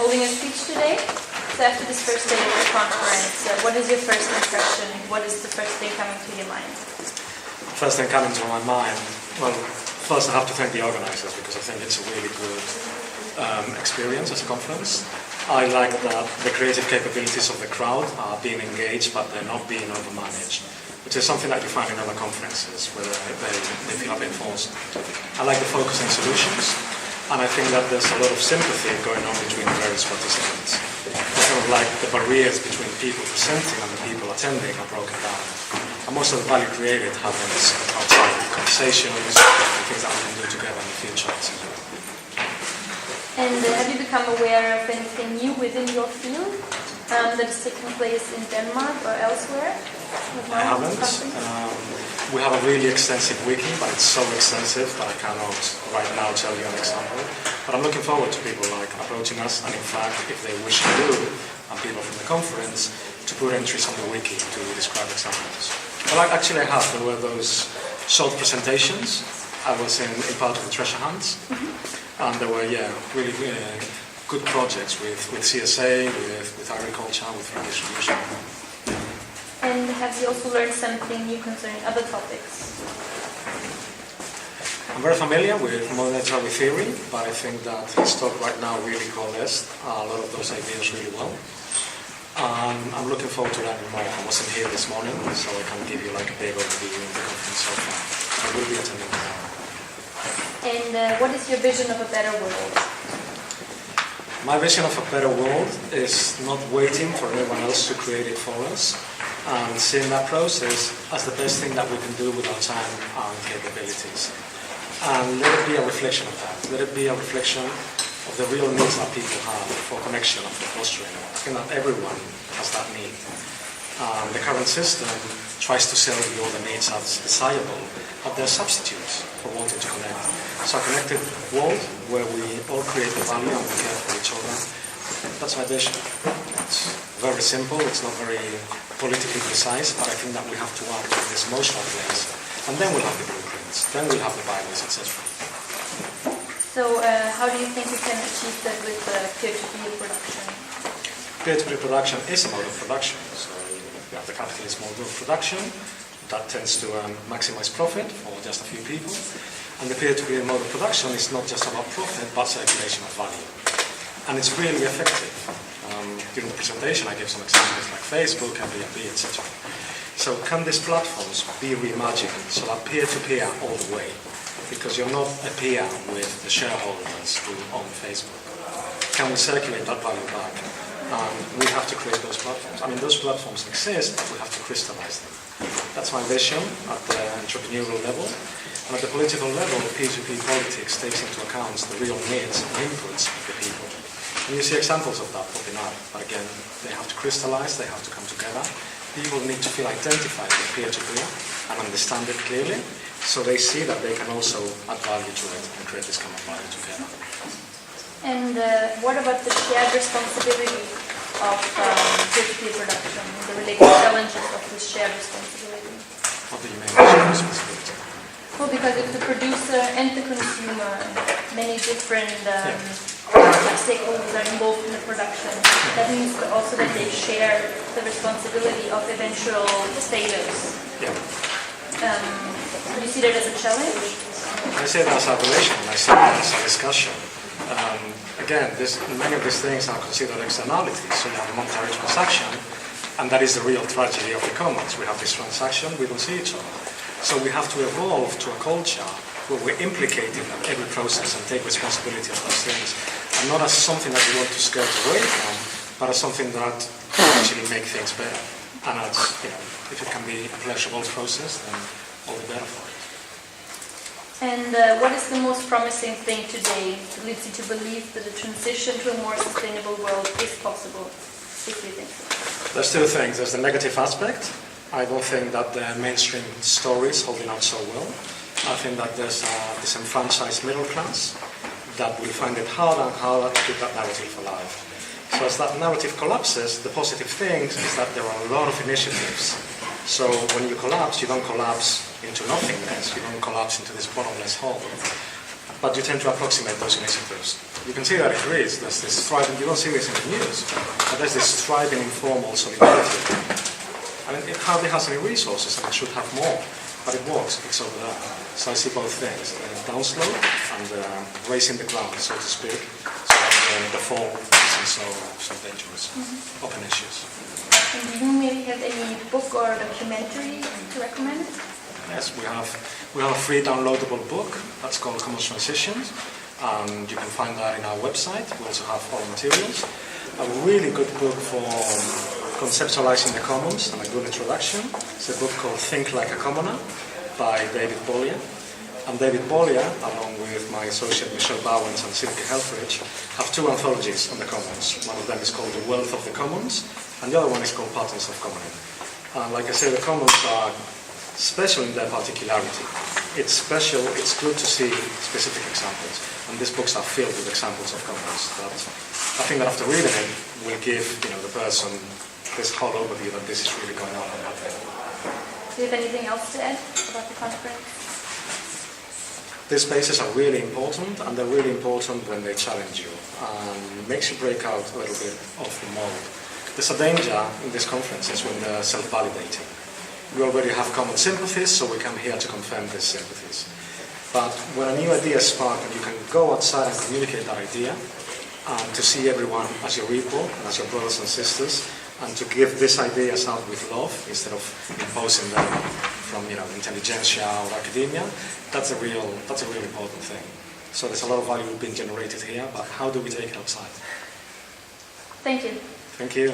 holding a speech today. So after this first day of the conference, what is your first impression? What is the first thing coming to your mind? First thing coming to my mind, well, first I have to thank the organizers because I think it's a really good experience as a conference. I like that the creative capabilities of the crowd are being engaged, but they're not being overmanaged, which is something that you find in other conferences where they feel a bit forced. I like the focus on solutions, and I think that there's a lot of sympathy going on between the various participants. It's sort of like the barriers between people presenting and the people attending are broken down. And most of the value created happens outside of conversations and things that we can do together in the future. And have you become aware of anything new within your field that is taking place in Denmark or elsewhere? I haven't. We have a really extensive wiki, but it's so extensive that I cannot right now tell you an example. But I'm looking forward to people like approaching us, and in fact, if they wish to do, and people from the conference, to put entries on the wiki to describe examples. Well, actually I have. There were those short presentations. I was in part of the treasure hunts, and there were really good projects with CSA, with agriculture, with food distribution. And have you also learned something new concerning other topics? I'm very familiar with monetary theory, but I think that his talk right now really coalesced a lot of those ideas really well. I'm looking forward to learning more. I wasn't here this morning, so I can give you like a big overview of the conference so far. I will be attending tomorrow. And what is your vision of a better world? My vision of a better world is not waiting for anyone else to create it for us, and seeing that process as the best thing that we can do with our time and capabilities. And let it be a reflection of that. Let it be a reflection of the real needs that people have for connection and for fostering. I think that everyone has that need. The current system tries to sell you all the needs as desirable, but they're substitutes for wanting to connect. So a connected world where we all create the value and we care for each other, that's my vision. It's very simple, it's not very politically precise, but I think that we have to act in this emotional place, and then we'll have the blueprints, then we'll have the Bibles, etc. So how do you think we can achieve that with peer-to-peer production? Peer-to-peer production is a mode of production. So we have the capitalist mode of production that tends to maximize profit for just a few people. And the peer-to-peer mode of production is not just about profit, but circulation of value. And it's really effective. During the presentation, I gave some examples like Facebook, Airbnb, etc. So can these platforms be reimagined so that peer-to-peer all the way? Because you're not a peer with the shareholders who own Facebook. Can we circulate that value back? We have to create those platforms. I mean, those platforms exist, but we have to crystallize them. That's my vision at the entrepreneurial level. And at the political level, the P2P politics takes into account the real needs and inputs of the people. And you see examples of that popping up. But again, they have to crystallize, they have to come together. People need to feel identified with peer-to-peer and understand it clearly, so they see that they can also add value to it and create this kind of value together. And what about the shared responsibility of peer-to-peer production, the related challenges of this shared responsibility? What do you mean by shared responsibility? Well, because if the producer and the consumer, many different stakeholders are involved in the production, that means also that they share the responsibility of eventual failures. Yeah. Do you see that as a challenge? I see that as a relation, I see that as a discussion. Again, many of these things are considered externalities. So you have a monetary transaction, and that is the real tragedy of the commons. We have this transaction, we don't see each other. So we have to evolve to a culture where we're implicating every process and take responsibility of those things. And not as something that we want to skirt away from, but as something that can actually make things better. And as, if it can be a pleasurable process, then all the better for it. And what is the most promising thing today that leads you to believe that the transition to a more sustainable world is possible, if you think so? There's two things. There's the negative aspect. I don't think that the mainstream story is holding out so well. I think that there's a disenfranchised middle class that will find it harder and harder to keep that narrative alive. So as that narrative collapses, the positive thing is that there are a lot of initiatives. So when you collapse, you don't collapse into nothingness, you don't collapse into this bottomless hole. but you tend to approximate those initiatives. You can see that in Greece, there's this thriving, you don't see this in the news, but there's this thriving informal solidarity. I mean, it hardly has any resources and it should have more, but it works, it's over there. So I see both things, downslope and raising the ground, so to speak, so that the fall isn't so dangerous. Open issues. And do you maybe have any book or documentary to recommend? Yes, we have a free downloadable book that's called Commons Transitions, and you can find that in our website. We also have all materials. A really good book for conceptualizing the commons and a good introduction. It's a book called Think Like a Commoner by David Bollier. And David Bollier, along with my associate Michelle Bowens and Silke Helfrich, have two anthologies on the commons. One of them is called The Wealth of the Commons, and the other one is called Patterns of Commoning. And like I say, the commons are special in their particularity. It's special, it's good to see specific examples, and these books are filled with examples of commons that I think that after reading it will give the person this whole overview that this is really going on and happening. Do you have anything else to add about the conference? These spaces are really important, and they're really important when they challenge you and makes you break out a little bit of the mold. There's a danger in these conferences when they're self-validating. We already have common sympathies, so we come here to confirm these sympathies. But when a new idea is sparked and you can go outside and communicate that idea, and to see everyone as your equal, and as your brothers and sisters, and to give these ideas out with love instead of imposing them from intelligentsia or academia, that's a real important thing. So there's a lot of value being generated here, but how do we take it outside? Thank you. Thank you.